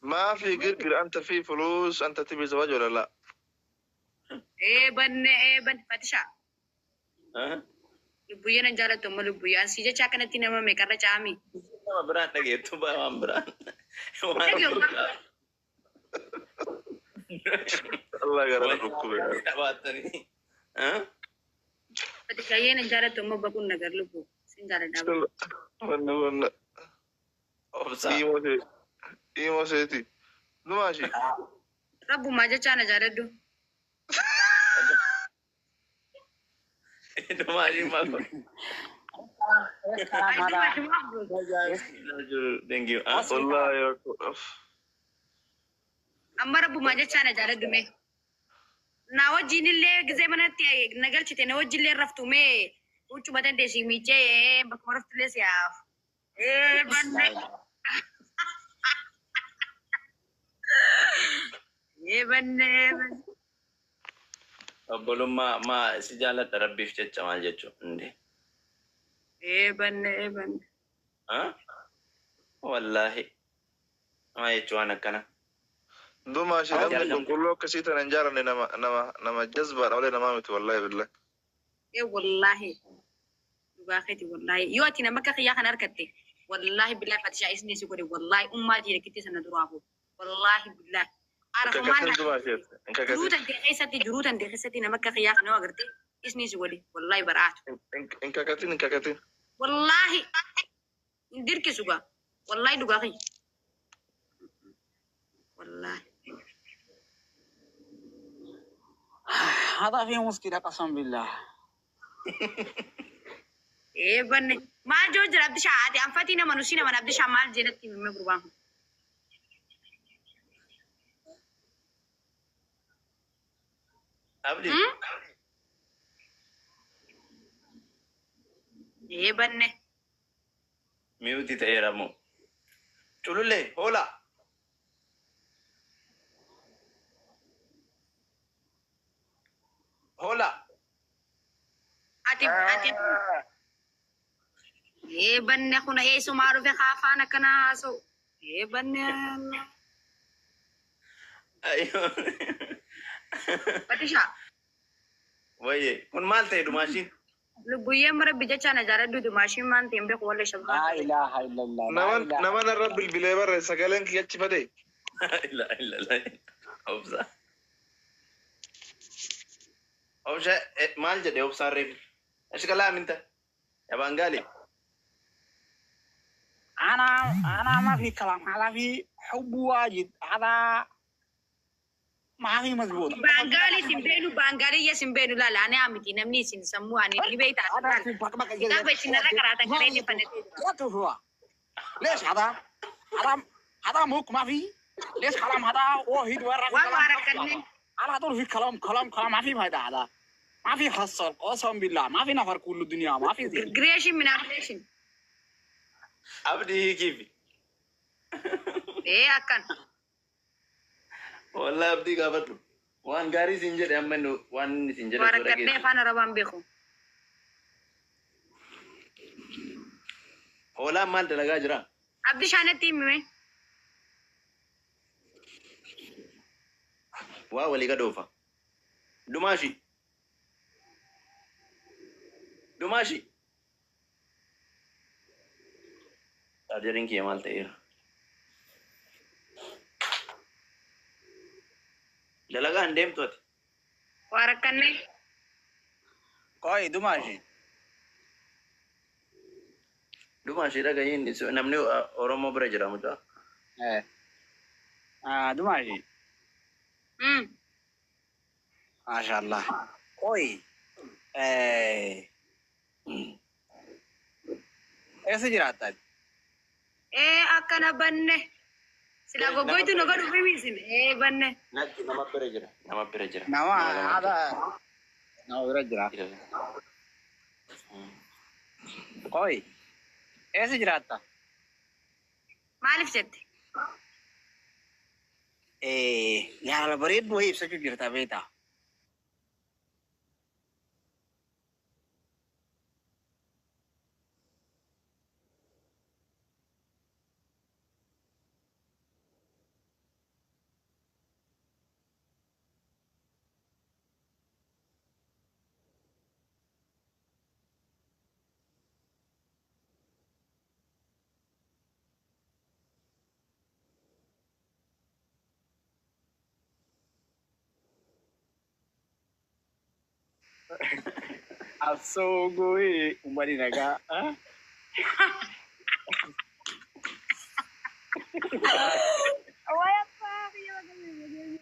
ما في قرقر، انت في فلوس، انت تبي زواج ولا لا؟ ايه بن فتشا لبويا نجارة تم لبويا سيجا چاكنا تينا ما مكرر چامي ما بران لقي توبا ما بران الله يقرا ركوبي تبعتني ها فتشا يه نجارة تم بكون نجار لبو سنجارة دابا من أبصر ايمو سيتي ماشي ربو ما جا چانا جارة دو ماشي ما thank you والله يا أما ربو ما جا چانا جارة دو مي ناوجين اللي زي ما نتي نقل شتي نوجي اللي رفتو مي وچو بدن ديسي ميچه بكم رفت لي سياف ايه بن ايه بن belum ma si jalan terabif cecah aja cu ndi ايه بن ها wallahi ma ya cu anak kana دو ماشي لما نقول له كسيتا نجار نما جذبة ولا نمامت والله بالله ايه والله باخيتي والله يوتي نمك خيا خنا ركتي والله بالله فتشا اسني سكوري والله امتي ركتي سنه درابو والله بالله عارف ما جروتا دي خيستي جروتا دي خيستي نمك خيا خنا وغرتي اسني سكوري والله برات انك كاتين والله نديرك سوغا والله دغاخي والله هذا فيه مشكلة قسم بالله. ايه بني ما جوج رب شعاتي انفتينا منوسينا من عبد شمال جنتي من مغربان abdi ايه بني mute ta'era mo chululle hola hola اتي ايه بني خنا ايه سمارو في خافانا كنا سو ايه بني ayo فتشا waye kun malte du machine لبويه مر بيجا نجاره دو ماشين مان تيمبه ولا شباب لا إله إلا الله. نمان الرب البليبر سقالن كي يتش بدي لا لا لا obsa obsa mal jadi obsa rem اشكال انت يا بنغالي أنا ما في كلام، هذا في حب واجد، هذا ما في مضبوط. بانغالي سيمبينو بانغالي يا سيمبينو لا لا انا امتي نمني سين سمواني دي بيتا هذا في بقبق لا بيتنا لا كراتا كريني فنتي لا هو ليش هذا موك ما في ليش كلام هذا واحد ورا واركني على طول في كلام ما في هذا ما في حصل قسم بالله ما في نفر كل الدنيا ما في ذي جريشن من اغريشن abdi kifi ايه اكن والله abdi gabatu wan gari sinjir amenu wan sinjir واركني فانا ربان بيخو hola mal talaga jira عبد شانتي مي wa wali ga dofa dumashi chargering ki mal tair dalaga andem tot واركني كوي dumashi daga yin namne oromo bra jira muta دماغي ما شاء الله كوي ऐसे गिराता है ايه اكن بنه سلا غوغويتو نغدو بيميسين ايه بنه nama berjira نوا هذا نوا برجرا كوي ऐसे गिराता مالف جت यार बरेड वही सच गिरता बेटा Asogoe umbani naga. Waya pa, kaya magaling.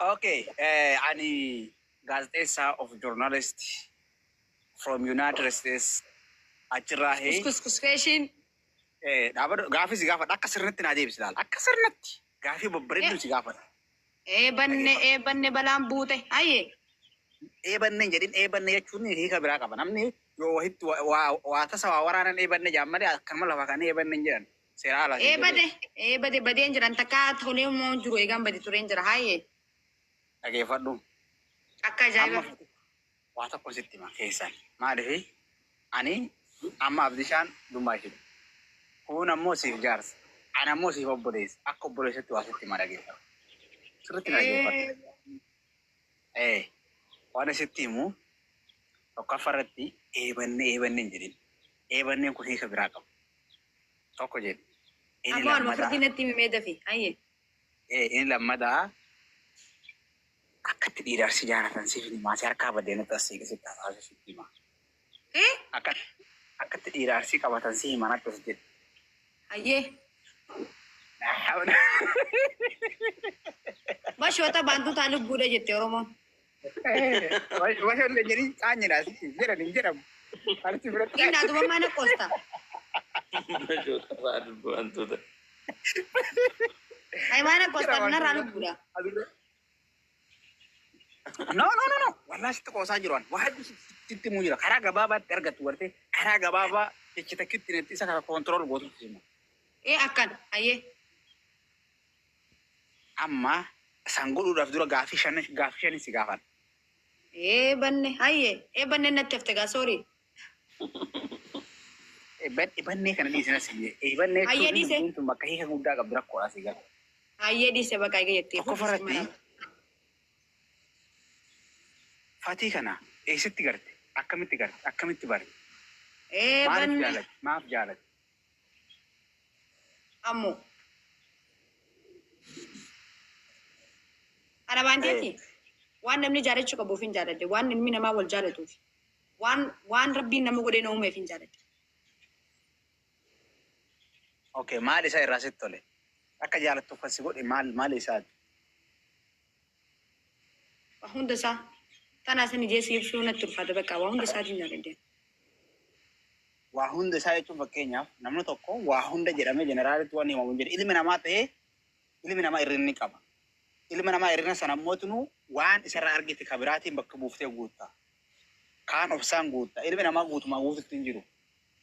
Okay, ani gazetesa of journalist from United States achirahe. Kuskus fashion. Dhaabado gaafii si gaafadha akka sirriitti naa deebisi laala akka sirriitti gaafii babbareedduu si gaafadha. Eebanne balaan buute. Ayyee. Eebanne hin jedhin eebanne jechuun hiika biraa qaba namni yoo wahitti waa tasa waa waraanan eebanne jaammalee akkanuma lafa kan eebanne hin jedhan seeraa alaa. Eebade badeen jiran takka tolee moo jiru eegaan bade tureen jira. Ayyee. Dhageeffadhu. Akka ajaa'iba. Waa tokko sitti hima keessan maaliif ani amma abdishaan dhummaa jiru. Kun ammoo siif jaarsa. Ani ammoo siif obboleessa. Akka obboleessatti waa sitti hima dhageeffadhu. Sirriitti dhageeffadhu. Waan sitti himu tokkoffaarratti eebanne hin jedhin. Eebanneen kun hiika biraa qabu. Tokko jedhi. Amma waluma furdinatti himee dafi. Ayyee. Inni lammataa akkatti dhiiraarsi jaalatan siif himaa si harkaa baddeenatti as siqisitti haasa'aa sitti himaa. Akkatti dhiiraarsi qabatan si himan akkas jedhi. Ayyee. Bashoota baantutaa lubbuudha jette Oromoon. Bashoollee jedhii caanyidhaa sitti jedhan hin jedhamu. Innaa duba mana qosta. Bashoota baantuta. Ay mana qosta narraa lubbuudha. No. Wallahi sitti qoosaa jiran. Waa hedduu sitti himuu jira. Karaa gabaabaatti argattu wartee karaa gabaabaa jechita kittinetti isa kana koontirool gootutti hima. Akkan ayyee. Amma san godhuudhaaf dura gaafii shanis si gaafadha. Eebanne natti hafte gaa soorii. Eebannee kana dhiisina si jee. Eebannee tun bakka hiika guddaa qabdu rakkoodhaa si gala. Ayyee dhiise bakka eega jettee. Tokkoffaarratti Fatii kana eessatti garte? Akkamitti garte? Akkamitti bare? Eebanne. Maaf jaalate? Ammoo. Ana baanteeti. Waan namni jaalachuu qabuuf hin jaaladde. Waan ilmi namaa wal jaalatuuf. Waan rabbiin nama godhee na uumeef hin jaaladde. Okay, maal isaa irraa sitti tole? Akka jaalattuuf kan si godhe maal isaati? Hunda isaa. Tanaa sani jee siif suu natti ulfaata bakka waa hunda isaatiin jaaladde. Waa hunda isaa jechuun fakkeenyaaf namni tokko waa hunda jedhamee jeneraalitti waan himamu hin jedhe ilmi namaa ta'ee ilmi namaa hirrinni qaba. Ilmi namaa hirrina sana ammootinu waan isarraa argite kabiraatiin bakka buuftee guutta. Kaan obsaan guutta. Ilmi namaa guutumaa guututti hin jiru.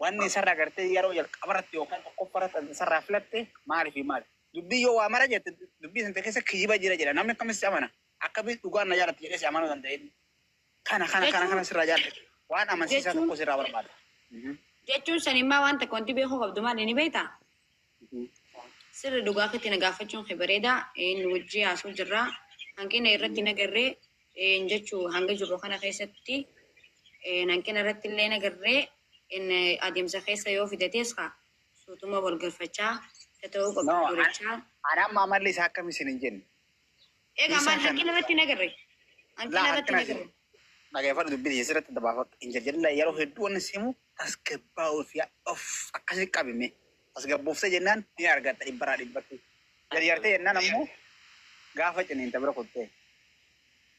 Wanni isarraa gartee yeroo jalqabarratti yookaan tokkoffaratti isarraa filatte maaliif maali? Dubbii yoo waa mara jette dubbii sana keessa kijiba jira jedha. Namni akkamitti amana? Akkamitti dhugaan na jaallatti jedhee si amanuu danda'e. Kana sirraa jaallate. Waan amansiisaa tokko sirraa barbaada. Jechuun sanimmaa waan takka wanti beekuu qabdu maali ni beektaa? Sirri dhugaa akkatti na gaafachuun bareeda. Inni wajjii haasuu jirra. Hanqina irratti nagarree jechuu hanga jiru kana keessatti hanqina irratti illee nagarree adeemsa keessa yoo fidatees suutuma wal galfachaa ta'uu qabdu durachaa. Anaan maamalli isaa akkam isin hin jenne. Egaa maal hanqina irratti nagarree? Hanqina irratti nagarree. Dhageeffadhu dubbii asirratti dabaafadhu. Hin jajjalla yeroo hedduu wanni simu tasgabbaa'uu fi akkasii qabime. Tasgabbooftee jennaan ni argatta dhibbaraa dhibbatti. Jarjartee jennaan ammoo gaafa ciniinta bira kuttee.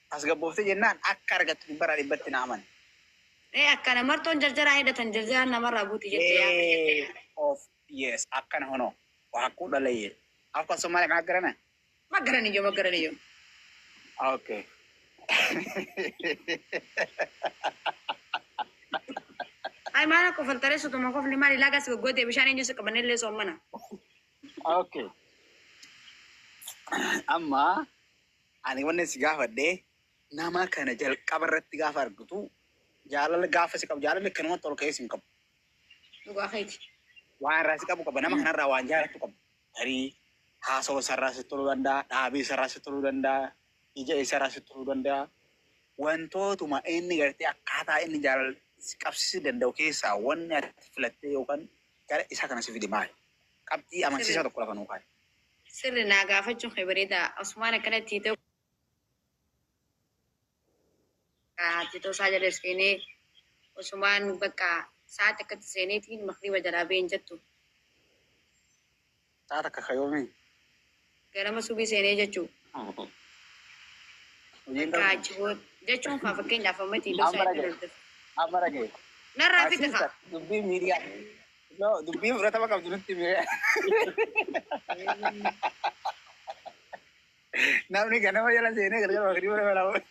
Tasgabbooftee jennaan akka argattu dhibbaraa dhibbatti na amane. Akkana martoon jarjaraa hidhatan jarjaraan namarraa buuti jettee yes, akkana hono. Waaquu dhalayyee. Afkan Somaaliyaa maggarana? Maggaraniyyoo. Okay. Ay mana kofaltare sutuma kofli mali laga si gogote bishaan eenyu qabanne illee soomana. Okay. Amma ani wanni si gaafadhee nama kana jalqaba irratti gaafa argitu jaalala gaafa si qabu jaalala kanuma tol ka'ee si hin qabu. Dhugaa keeti. Waan irraa si qabu qaba nama kanarraa waan jaalatu qabu. Tarii haasawaa sarraa si toluu danda'a, dhaabii sarraa si toluu danda'a, ija isarraa si toluu danda'a. Wantootuma inni gartee akkaataa inni jaalala qabsiisuu danda'u keessaa wanni ati filattee yookaan gara isaa kana si fide maali? Qabxii amansiisaa tokko lafa nuu kaa'e. sirri naa gaafachuun kee bareeda Usmaan akkanatti titoo isaa jala seenee Usmaan bakka sa'aati akkatti seeneetiin makriba jalaa ba'een jettu Saata akka kayoomii. ganama subii seenee jechuu Hojiin bakka qabu. achiboo jechuun kan fakkeenyaaf ammatii titoo isaa jala hordofte Amara ga'e. narraa fita kaa Dubbii miidiyaa. No, dubbii fudhatama qabdu nutti miidiyaa. Namni ganama jala seenee gargar bakrii bara balaa.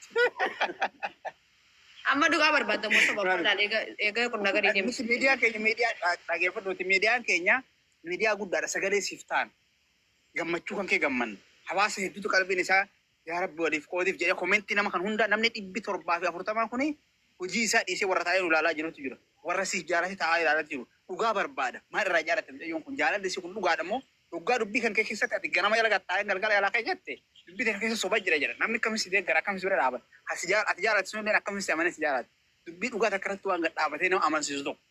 amma dhugaa barbaadamu osoo barbaadaan eega kun nagarii deemsu Miidiyaa keenya miidiyaa dhaggeeffadhuuti miidiyaan keenya miidiyaa guddaadha sagalee siif ta'an gammachuu kan kee gamman hawaasa hedduutu qalbiin isaa yaa rabbi waliif qoodiif jedhee komentii nama kan hunda namni 740 kuni hojii isaa dhiisee warra taa'ee ilaalaa jirutu jira warra siif jaalate taa'aa ilaalaa jiru dhugaa barbaada maal irraa jaalatte mucayyoon kun jaalalli si kun dhugaadha moo dhugaa dubbii kan kee keessatti ati ganama jala gattaa'ee galgala yaalaa kee jette dubbii kan keessa soba jira namni akkamisi deeggara akkamisi bira dhaaban ati jaalatti sun illee akkamisi amane si jaalatti dubbii dhugaa takkarratti waan gad dhaabatee nama amansiisu tokko.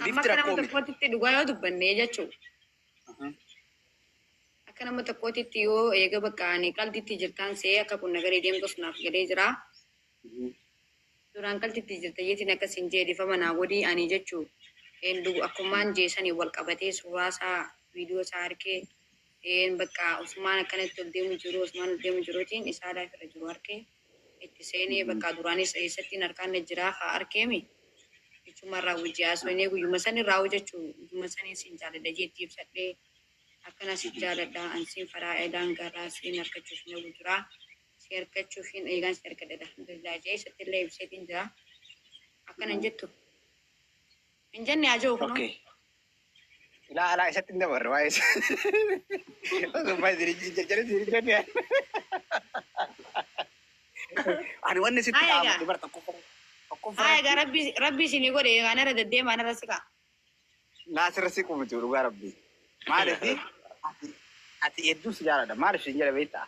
amma akka nama tokkootitti dhugaa yoo dubbannee jechuu akka nama tokkootitti yoo eega bakka ani qaltitti jirtaan see akka kun nagarii deemtus naaf jedhee jira duraan qaltitti jirta yeetiin akkas hin jeedifama naa godii ani jechuu akkumaan jeesanii wal qabatee suuraa isaa viidiyoo isaa harkee bakka Usmaan akkanatti ol deemu jiru Usmaan ol deemu jiruutiin isaa laafirra jiru harkee itti seenee bakka duraanis eessattiin harkaan jira haa harkeemi jechuun raawwachii haasofnee guyyuma sanii raawwu jechuun guyyuma sanii siin jaaladha jeetti ibsadhee akkana si jaaladha ansiin faraa'idhaan garaa siin harkachuuf na gujuraa si harkachuuf hin eegaan si harkadha alhamdulillah jee isatti illee ibseetiin jira akkanan jettu hin jenne haa jiru kunoo. Ilaa isatti hin dabarre waa'ee isa. Osoo jajjare jenne. Ani wanni sitti qaama dubar tokko. Haa egaa rabbi isinii godhe egaa nara deddeemaa nara siqaa. Naasirra siqu miti dhugaa rabbi. Maaliif ati hedduu si jaaladha maaliif siin jedha beektaa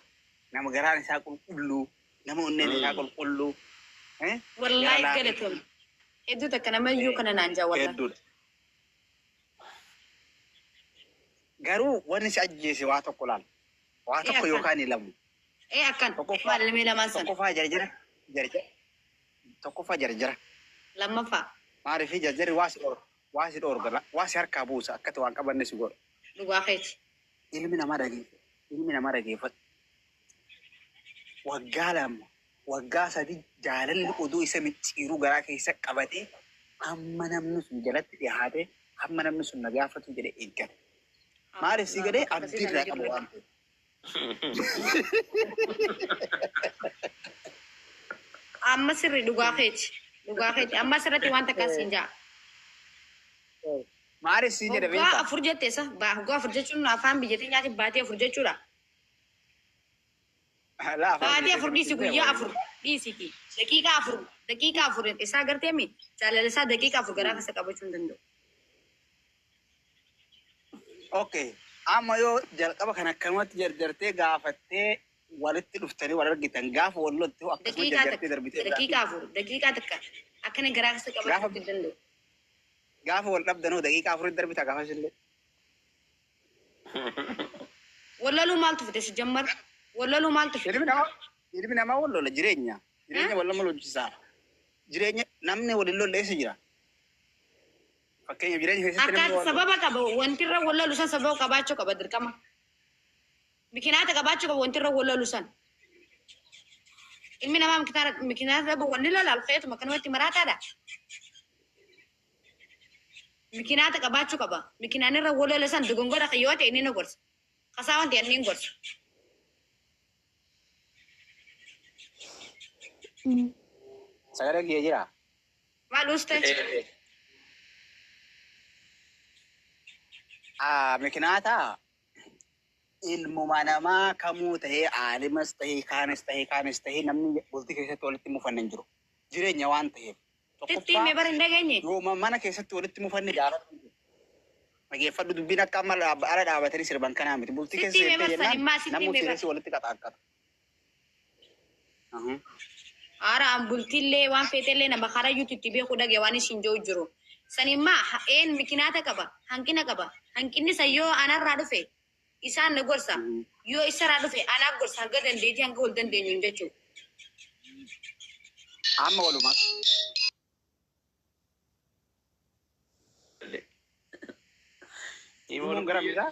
nama garaan isaa qulqulluu nama onneen isaa qulqulluu. Wallaahi galatoomne hedduu takka namayyuu kana naan jaawwata. Hedduudha. Garuu wanni si ajjeese waa tokko laal. Waa tokko yookaan lamu. Akkan maal ilmee lamaan sana. Tokkoffaa jarjara. Lammaffaa. Maaliif jarjarri waa si dhoorga waa si harkaa buusa akkati waan qabanne si godha. Dhugaa keeti. Ilmi namaa dhageeffatu. Waggaa lama waggaa sadii jaalalli oduu isa micciiruu garaa keessa qabatee hamma namni sun jalatti dhiyaate hamma namni sun na gaafatu jedhee eeggata. Maaliif si gadee abdii irraa qabu waan. Amma sirri dhugaa keeti. Amma sirratti waan takka siin jaa. Maaliif si jedhe beektaa? Waggaa afur jetteessa. Waggaa afur jechuun afaan biyyattii nyaati baatee afur jechuudha. Baatee afur dhiisi guyyaa afur dhiisiti. Daqiiqaa afur isaa gartee mi jaalala isaa daqiiqaa afur garaa keessa qabachuu hin danda'u. Okay. Amma yoo jalqaba kan akkanumatti jarjartee gaafattee walitti dhuftanii wal argitan gaafa wallotti akkasuma jarjartee darbitee. Daqiiqaa takka akkana garaa keessa qabachuu hin danda'u. Gaafa wal dhabdanoo daqiiqaa afuritti darbita gaafa ishillee. Wallaluu maaltu fide si jammar? Wallaluu maaltu fide? Ilmi namaa wal lola jireenya. Jireenya wal nama lolchisaa. Jireenya namni waliin lolleessa jira. Fakkeenyaaf jireenya keessatti namni akka sababa qaba wanti irra wallalu san sababa qabaachuu qaba dirqama. Mikinaata qabaachuu qaba wanti irra wallalu san. Ilmi namaa mikinaata dhabu wanni lolaal feetuma kanumatti maraataadha. Mikinaata qabaachuu qaba. Mikinaan irra wallalu san dogongora yoo ta'e inni ni gorsa. Kasaa wanti inni ni gorsa. sagalee kiyya jira. Maal uustee? Mikinaata ilmuma namaa kamuu tahee aalimas tahee kaanis tahee namni bultii keessatti walitti mufanne hin jiru. Jireenya waan ta'eef. Tittiimee bara hin dhageenye. Yooma mana keessatti walitti mufanne jaalatu. Dhageeffadhu dubbiin akka amma ala dhaabatanii sirban kanaa miti. Bultii keessatti jennaan namni keessatti walitti qaxaaqqata. Ara bultillee waan feetellee nama karayyuutu itti beeku dhage waan isin jiru. Sanimmaa een mikinaata qaba, hanqina qaba. Hanqinni sayyoo anarraa dhufe isaan na gorsa yoo isaraa dhufe anaa gorsa hanga dandeetii hanga ol dandeenyu hin jechuu amma waluma Imun gara mira.